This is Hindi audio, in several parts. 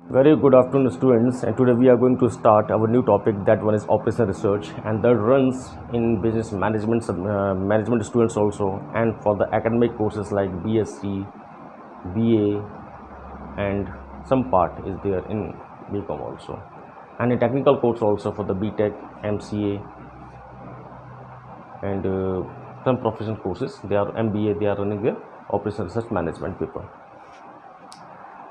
Very good afternoon, students. And today we are going to start our new topic. That one is operational research, and that runs in business management management students also, and for the academic courses like BSc, BA, and some part is there in BCom also, and a technical course also for the BTech, MCA, and some professional courses. They are MBA. They are running their operational research management paper.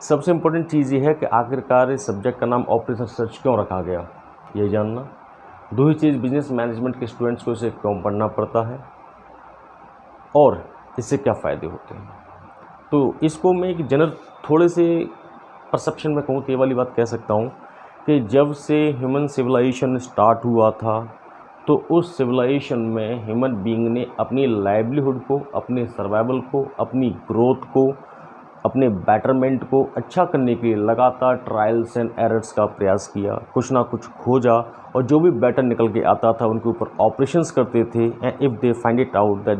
सबसे इम्पोर्टेंट चीज़ ये है कि आखिरकार इस सब्जेक्ट का नाम ऑपरेशन रिसर्च क्यों रखा गया, ये जानना। दो ही चीज़ बिजनेस मैनेजमेंट के स्टूडेंट्स को इसे क्यों पढ़ना पड़ता है और इससे क्या फ़ायदे होते हैं। तो इसको मैं एक जनरल थोड़े से परसेप्शन में कहूँ तो ये वाली बात कह सकता हूँ कि जब से ह्यूमन सिविलाइजेशन स्टार्ट हुआ था तो उस सिविलाइजेशन में ह्यूमन बीइंग ने अपनी लाइवलीहुड को, अपने सर्वाइवल को, अपनी ग्रोथ को, अपने बेटरमेंट को अच्छा करने के लिए लगातार ट्रायल्स एंड एरर्स का प्रयास किया, कुछ ना कुछ खोजा और जो भी बेटर निकल के आता था उनके ऊपर ऑपरेशंस करते थे। And if they find it out that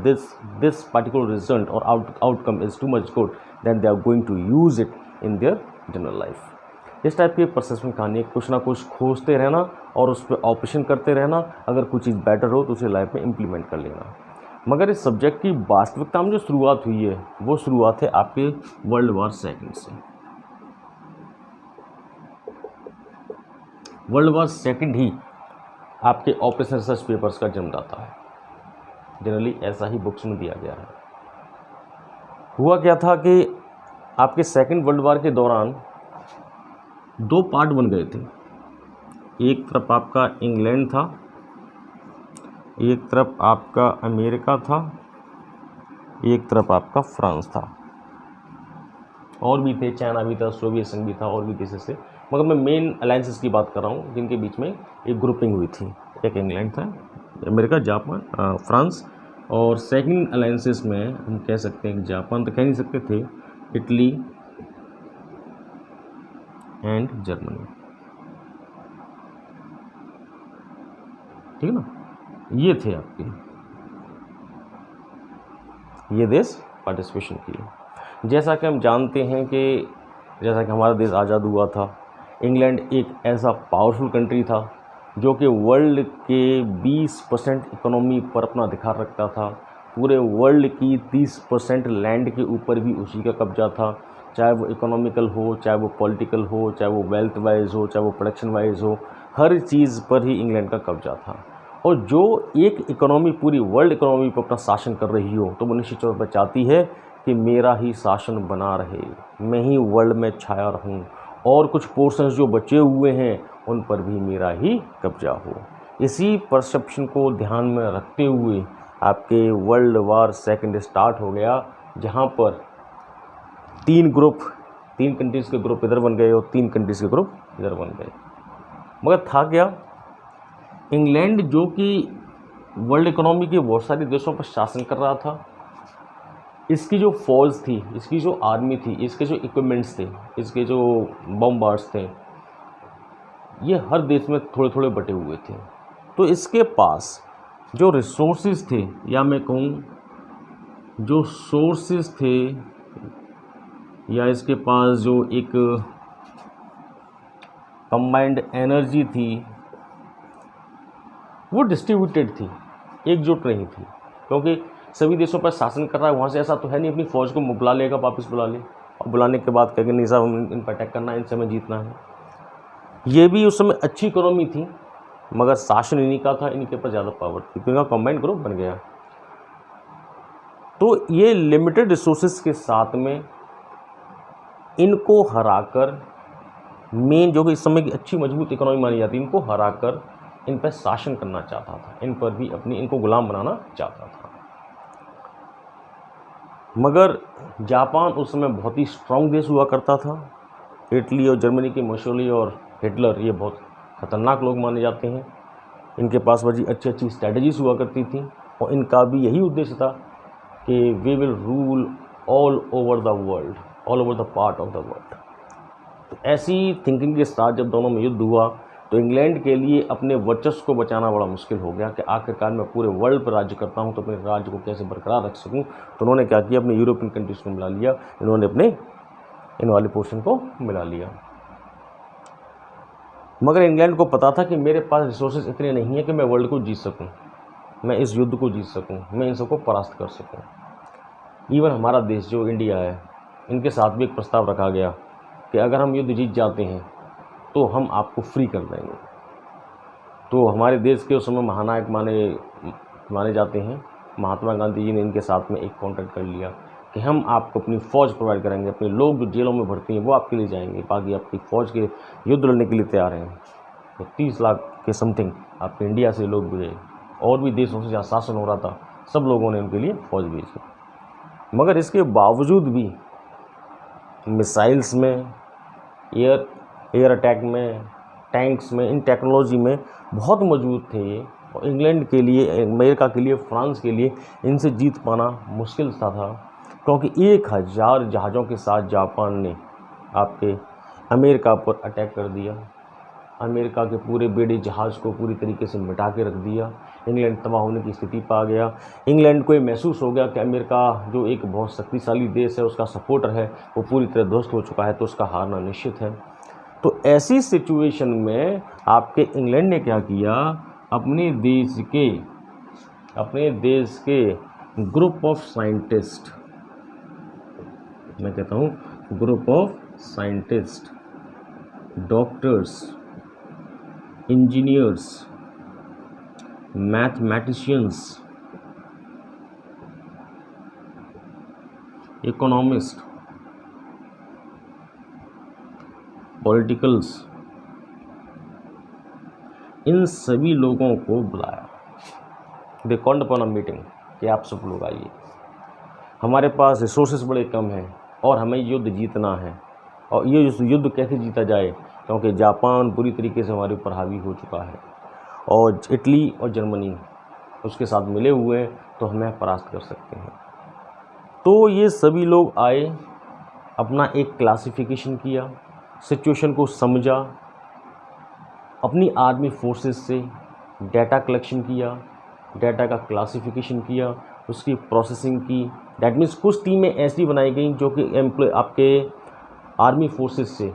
this particular result और outcome is too much good, then they are going to use it in their general life. इस टाइप की परसेप्शन कहानी है, कुछ ना कुछ खोजते रहना और उस पर ऑपरेशन करते रहना, अगर कुछ चीज़ बेटर हो तो उसे लाइफ में इम्प्लीमेंट कर लेना। मगर इस सब्जेक्ट की वास्तविकता में जो शुरुआत हुई है वो शुरुआत है आपके वर्ल्ड वार सेकंड से। वर्ल्ड वार सेकंड ही आपके ऑपरेशन रिसर्च पेपर्स का जन्मदाता है। जनरली ऐसा ही बुक्स में दिया गया है। हुआ क्या था कि आपके सेकंड वर्ल्ड वार के दौरान दो पार्ट बन गए थे। एक तरफ आपका इंग्लैंड था, एक तरफ आपका अमेरिका था, एक तरफ आपका फ्रांस था, और भी थे, चाइना भी था, सोवियत संघ भी था, और भी देशों से, मगर मैं मेन अलायंसेस की बात कर रहा हूँ जिनके बीच में एक ग्रुपिंग हुई थी। एक इंग्लैंड था, अमेरिका, जापान, फ्रांस, और सेकंड अलायंसेस में हम कह सकते हैं जापान तो कह नहीं सकते थे, इटली एंड जर्मनी, ठीक है ना। ये थे आपके, ये देश पार्टिसिपेशन किए। जैसा कि हम जानते हैं कि जैसा कि हमारा देश आज़ाद हुआ था, इंग्लैंड एक ऐसा पावरफुल कंट्री था जो कि वर्ल्ड के 20% इकोनॉमी पर अपना अधिकार रखता था। पूरे वर्ल्ड की 30% लैंड के ऊपर भी उसी का कब्जा था, चाहे वो इकोनॉमिकल हो, चाहे वो पॉलिटिकल हो, चाहे वो वेल्थ वाइज हो, चाहे वो प्रोडक्शन वाइज हो, हर चीज़ पर ही इंग्लैंड का कब्जा था। और जो एक इकोनॉमी पूरी वर्ल्ड इकोनॉमी पर अपना शासन कर रही हो तो वो निश्चित तौर पर चाहती है कि मेरा ही शासन बना रहे, मैं ही वर्ल्ड में छाया रहूं, और कुछ पोर्शंस जो बचे हुए हैं उन पर भी मेरा ही कब्जा हो। इसी परसेप्शन को ध्यान में रखते हुए आपके वर्ल्ड वार सेकंड स्टार्ट हो गया, जहां पर तीन कंट्रीज़ के ग्रुप इधर बन गए और तीन कंट्रीज़ के ग्रुप इधर बन गए। मगर था क्या, इंग्लैंड जो कि वर्ल्ड इकोनॉमी के बहुत सारे देशों पर शासन कर रहा था, इसकी जो फौज थी, इसकी जो आर्मी थी, इसके जो इक्विपमेंट्स थे, इसके जो बॉम्बार्ड्स थे, ये हर देश में थोड़े थोड़े बटे हुए थे। तो इसके पास जो रिसोर्सेज थे, या मैं कहूँ जो सोर्सेज थे, या इसके पास जो एक कंबाइंड एनर्जी थी, वो डिस्ट्रीब्यूटेड थी, एकजुट नहीं थी। क्योंकि सभी देशों पर शासन कर रहा है, वहाँ से ऐसा तो है नहीं अपनी फ़ौज को बुला लेगा, वापस बुला ले, और बुलाने के बाद कहेंगे नहीं साहब हम इन पर अटैक करना है, इनसे हमें जीतना है। ये भी उस समय अच्छी इकोनॉमी थी, मगर शासन इन्हीं का था, इनके पास ज़्यादा पावर थी, तो इनका कंबाइंड ग्रुप बन गया। तो ये लिमिटेड रिसोर्सेज के साथ में इनको हराकर, मेन जो कि इस समय की अच्छी मजबूत इकोनॉमी मानी जाती है, इनको हराकर इन पर शासन करना चाहता था, इन पर भी इनको गुलाम बनाना चाहता था। मगर जापान उस समय बहुत ही स्ट्रांग देश हुआ करता था। इटली और जर्मनी के मुसोलिनी और हिटलर ये बहुत ख़तरनाक लोग माने जाते हैं। इनके पास बड़ी अच्छी अच्छी स्ट्रैटेजीज हुआ करती थी, और इनका भी यही उद्देश्य था कि we will rule all over the world, all over the part of the world. तो ऐसी थिंकिंग के साथ जब दोनों में युद्ध हुआ तो इंग्लैंड के लिए अपने वर्चस्व को बचाना बड़ा मुश्किल हो गया कि आखिरकार मैं पूरे वर्ल्ड पर राज्य करता हूं तो अपने राज्य को कैसे बरकरार रख सकूं। तो उन्होंने क्या किया, अपने यूरोपियन कंट्रीज़ को मिला लिया, इन्होंने अपने इन वाले पोर्शन को मिला लिया। मगर इंग्लैंड को पता था कि मेरे पास रिसोर्सेज इतने नहीं हैं कि मैं वर्ल्ड को जीत सकूं, मैं इस युद्ध को जीत सकूं, मैं इन सबको परास्त कर सकूं। इवन हमारा देश जो इंडिया है, इनके साथ भी एक प्रस्ताव रखा गया कि अगर हम युद्ध जीत जाते हैं तो हम आपको फ्री कर देंगे। तो हमारे देश के उस समय महानायक माने जाते हैं महात्मा गांधी जी ने इनके साथ में एक कॉन्ट्रैक्ट कर लिया कि हम आपको अपनी फ़ौज प्रोवाइड करेंगे, अपने लोग जो जेलों में भर्ती हैं वो आपके लिए जाएंगे, बाकी आपकी फ़ौज के युद्ध लड़ने के लिए तैयार हैं। तो 30 लाख के समथिंग आपके इंडिया से लोग भेजे, और भी देशों से जहाँ शासन हो रहा था सब लोगों ने उनके लिए फ़ौज भेजी। मगर इसके बावजूद भी मिसाइल्स में, एयर अटैक में, टैंक्स में, इन टेक्नोलॉजी में बहुत मजबूत थे ये। और इंग्लैंड के लिए, अमेरिका के लिए, फ्रांस के लिए इनसे जीत पाना मुश्किल सा था, क्योंकि 1000 जहाज़ों के साथ जापान ने आपके अमेरिका पर अटैक कर दिया। अमेरिका के पूरे बड़े जहाज़ को पूरी तरीके से मिटा के रख दिया। इंग्लैंड तबाह होने की स्थिति पा गया। इंग्लैंड को ये महसूस हो गया कि अमेरिका जो एक बहुत शक्तिशाली देश है, उसका सपोर्टर है, वो पूरी तरह ध्वस्त हो चुका है, तो उसका हारना निश्चित है। तो ऐसी सिचुएशन में आपके इंग्लैंड ने क्या किया, अपने देश के ग्रुप ऑफ साइंटिस्ट, मैं कहता हूँ group of scientist, doctors, engineers, mathematicians, economist, politicals, इन सभी लोगों को बुलाया। They called upon a meeting कि आप सब लोग आइए, हमारे पास रिसोर्सेस बड़े कम हैं और हमें युद्ध जीतना है। और ये युद्ध कैसे जीता जाए, क्योंकि जापान पूरी तरीके से हमारे ऊपर हावी हो चुका है और इटली और जर्मनी उसके साथ मिले हुए हैं, तो हमें परास्त कर सकते हैं। तो ये सभी लोग आए, अपना एक क्लासिफिकेशन किया, सिचुएशन को समझा, अपनी आर्मी फोर्सेस से डाटा कलेक्शन किया, डाटा का क्लासिफिकेशन किया, उसकी प्रोसेसिंग की। दैट मीन्स कुछ टीमें ऐसी बनाई गई जो कि आपके आर्मी फोर्सेस से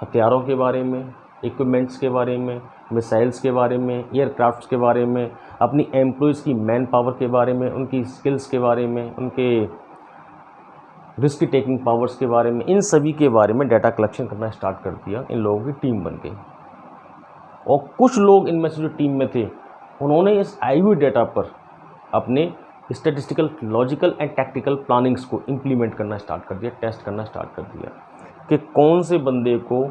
हथियारों के बारे में, इक्विपमेंट्स के बारे में, मिसाइल्स के बारे में, एयरक्राफ्ट्स के बारे में, अपनी एम्प्लॉयज़ की मैन पावर के बारे में, उनकी स्किल्स के बारे में, उनके रिस्क टेकिंग पावर्स के बारे में, इन सभी के बारे में डाटा कलेक्शन करना स्टार्ट कर दिया। इन लोगों की टीम बन गई और कुछ लोग इनमें से जो टीम में थे, उन्होंने इस आईवी डाटा पर अपने statistical, logical and tactical plannings को इम्प्लीमेंट करना स्टार्ट कर दिया, टेस्ट करना स्टार्ट कर दिया कि कौन से बंदे को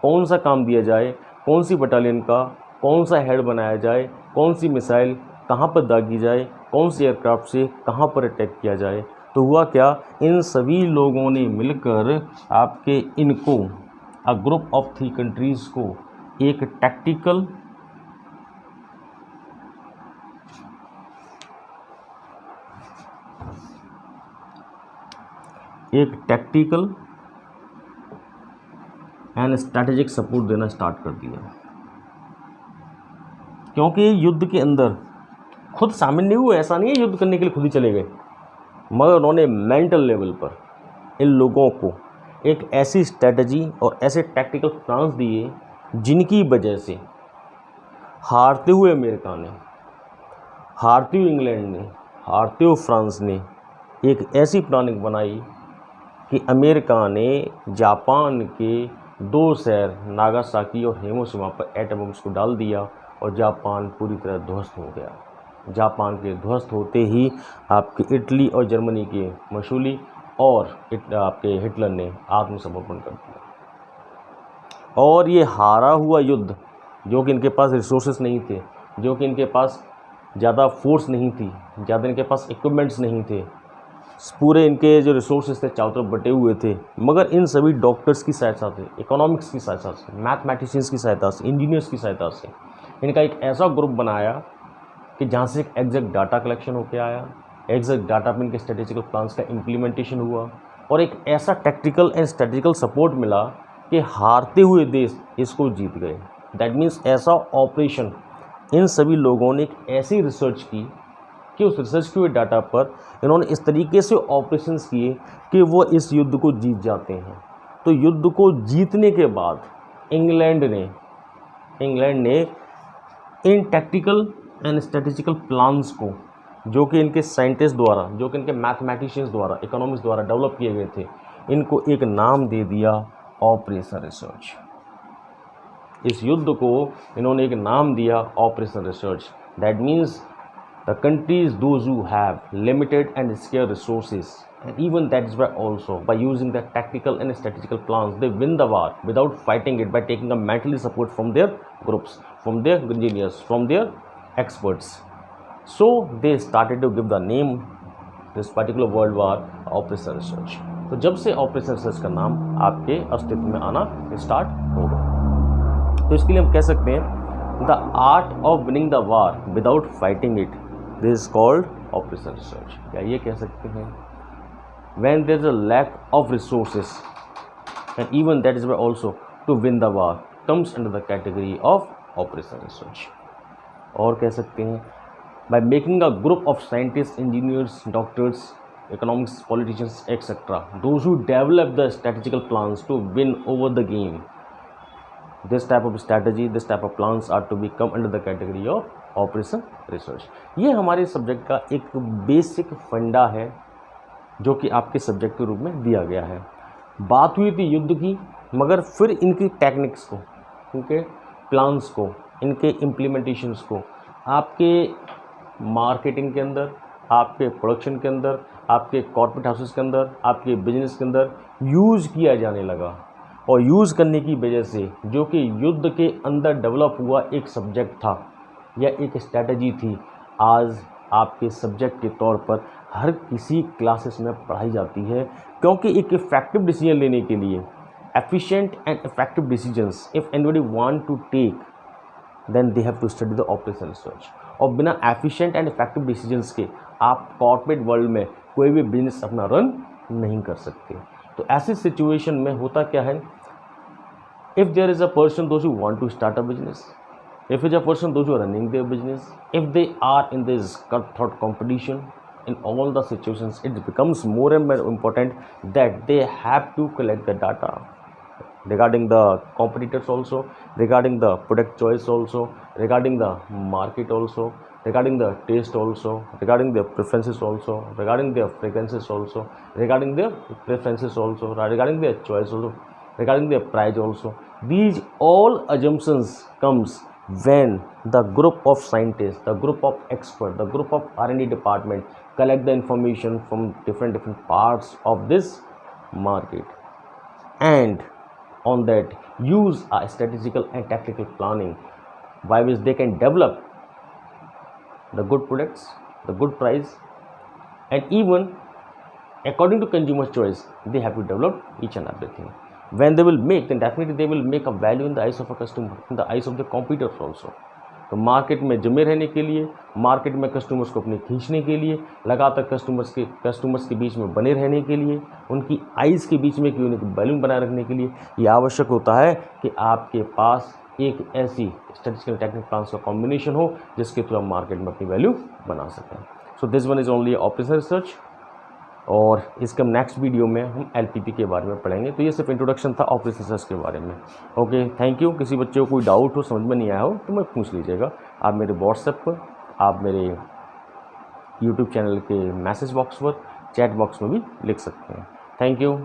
कौन सा काम दिया जाए, कौन सी बटालियन का कौन सा हेड बनाया जाए, कौन सी मिसाइल कहाँ पर दागी जाए, कौन सी एयरक्राफ्ट से कहाँ पर अटैक किया जाए। तो हुआ क्या, इन सभी लोगों ने मिलकर आपके इनको अ ग्रुप ऑफ 3 कंट्रीज़ को एक टैक्टिकल एंड स्ट्रैटेजिक सपोर्ट देना स्टार्ट कर दिया। क्योंकि युद्ध के अंदर खुद शामिल नहीं हुए, ऐसा नहीं है युद्ध करने के लिए खुद ही चले गए, मगर उन्होंने मेंटल लेवल पर इन लोगों को एक ऐसी स्ट्रैटेजी और ऐसे टैक्टिकल प्लान्स दिए जिनकी वजह से हारते हुए अमेरिका ने, हारते हुए इंग्लैंड ने, हारते हुए फ्रांस ने एक ऐसी प्लानिंग बनाई कि अमेरिका ने जापान के 2 शहर नागासाकी और हिरोशिमा पर एटम बम्स को डाल दिया और जापान पूरी तरह ध्वस्त हो गया। जापान के ध्वस्त होते ही आपके इटली और जर्मनी के मसूली और आपके हिटलर ने आत्मसमर्पण कर दिया। और ये हारा हुआ युद्ध, जो कि इनके पास रिसोर्सेस नहीं थे, जो कि इनके पास ज़्यादा फोर्स नहीं थी, ज़्यादा इनके पास इक्विपमेंट्स नहीं थे, पूरे इनके जो रिसोर्सेज थे चारों तरफ बटे हुए थे, मगर इन सभी डॉक्टर्स की सहायता से, इकोनॉमिक्स की सहायता से, मैथमेटिशियंस की सहायता से, इंजीनियर्स की सहायता से इनका एक ऐसा ग्रुप बनाया कि जहाँ से एक एग्जैक्ट डाटा कलेक्शन होकर आया, एग्जैक्ट डाटा पर इनके स्ट्रेटेजिकल प्लान्स का इम्प्लीमेंटेशन हुआ और एक ऐसा टैक्टिकल एंड स्ट्रेटेजिकल सपोर्ट मिला कि हारते हुए देश इसको जीत गए। दैट मीन्स ऐसा ऑपरेशन, इन सभी लोगों ने एक ऐसी रिसर्च की कि उस रिसर्च के हुए डाटा पर इन्होंने इस तरीके से ऑपरेशंस किए कि वो इस युद्ध को जीत जाते हैं। तो युद्ध को जीतने के बाद इंग्लैंड ने इंग्लैंड ने इन टैक्टिकल एंड स्ट्रेटेजिकल प्लान्स को, जो कि इनके साइंटिस्ट द्वारा, जो कि इनके मैथमेटिशियंस द्वारा, इकोनॉमिक्स द्वारा डेवलप किए गए थे, इनको एक नाम दे दिया ऑपरेशन रिसर्च। इस युद्ध को इन्होंने एक नाम दिया operation research. That means the countries those who have limited and square resources and even that is why also by using the tactical and strategical plans they win the war without fighting it, by taking a mentally support from their groups, from their engineers, from their experts. So they started to give the name this particular world war operation research. तो जब से ऑपरेशन रिसर्च का नाम आपके अस्तित्व में आना स्टार्ट होगा, तो इसके लिए हम कह सकते हैं the art of winning the war without fighting it, this is called operation research. क्या ये कह सकते हैं when there is a lack of resources and even that is why also to win the war comes under the category of operation research. और कह सकते हैं by making a group of scientists, engineers, doctors, economics, politicians, etc., those who develop the strategical plans to win over the game, this type of strategy, this type of plans are to be come under the category of operation research. ये हमारे सब्जेक्ट का एक बेसिक फंडा है जो कि आपके सब्जेक्ट के रूप में दिया गया है। बात हुई थी युद्ध की, मगर फिर इनकी टेक्निक्स को, इनके प्लान्स को, इनके इम्प्लीमेंटेशंस को आपके मार्केटिंग के अंदर, आपके प्रोडक्शन के अंदर, आपके कॉर्पोरेट हाउसेस के अंदर, आपके बिजनेस के अंदर यूज़ किया जाने लगा। और यूज़ करने की वजह से जो कि युद्ध के अंदर डेवलप हुआ एक सब्जेक्ट था या एक स्ट्रैटेजी थी, आज आपके सब्जेक्ट के तौर पर हर किसी क्लासेस में पढ़ाई जाती है। क्योंकि एक इफेक्टिव डिसीजन लेने के लिए, efficient and effective decisions if anybody want to take, then they have to study the operation research. और बिना एफिशिएंट एंड इफेक्टिव डिसीजंस के आप कॉर्पोरेट वर्ल्ड में कोई भी बिजनेस अपना रन नहीं कर सकते। तो ऐसी सिचुएशन में होता क्या है, if there is a person those who want to start a business, if it's a person those who are running their business, if they are in this cutthroat competition, in all the situations it becomes more and more important that they have to collect the data regarding the competitors also, regarding the product choice also, regarding the market also, regarding the taste also, regarding their preferences also, regarding their fragrances also, regarding their preferences also, regarding their choice also, regarding their price also. These all assumptions comes when the group of scientists, the group of experts, the group of R&D department collect the information from different parts of this market, and on that use a statistical and tactical planning by which they can develop the good products, the good price, and even according to consumer choice they have to develop each and everything. When they will make, then definitely they will make a value in the eyes of a customer, in the eyes of the competitors also. तो मार्केट में जमे रहने के लिए, मार्केट में कस्टमर्स को अपने खींचने के लिए, लगातार कस्टमर्स के बीच में बने रहने के लिए, उनकी आइज़ के बीच में यूनिक वैल्यू बनाए रखने के लिए ये आवश्यक होता है कि आपके पास एक ऐसी स्टैटिस्टिकल टेक्निक प्लान्स का कॉम्बिनेशन हो जिसके थ्रू आप मार्केट में अपनी वैल्यू बना सकें। So this one is only operation research, और इसके नेक्स्ट वीडियो में हम एलपीपी के बारे में पढ़ेंगे। तो ये सिर्फ इंट्रोडक्शन था ऑपरेशन रिसर्च के बारे में। Okay, thank you. किसी बच्चे को कोई डाउट हो, समझ में नहीं आया हो तो मैं पूछ लीजिएगा, आप मेरे व्हाट्सएप पर, आप मेरे यूट्यूब चैनल के मैसेज बॉक्स पर, चैट बॉक्स में भी लिख सकते हैं। Thank you.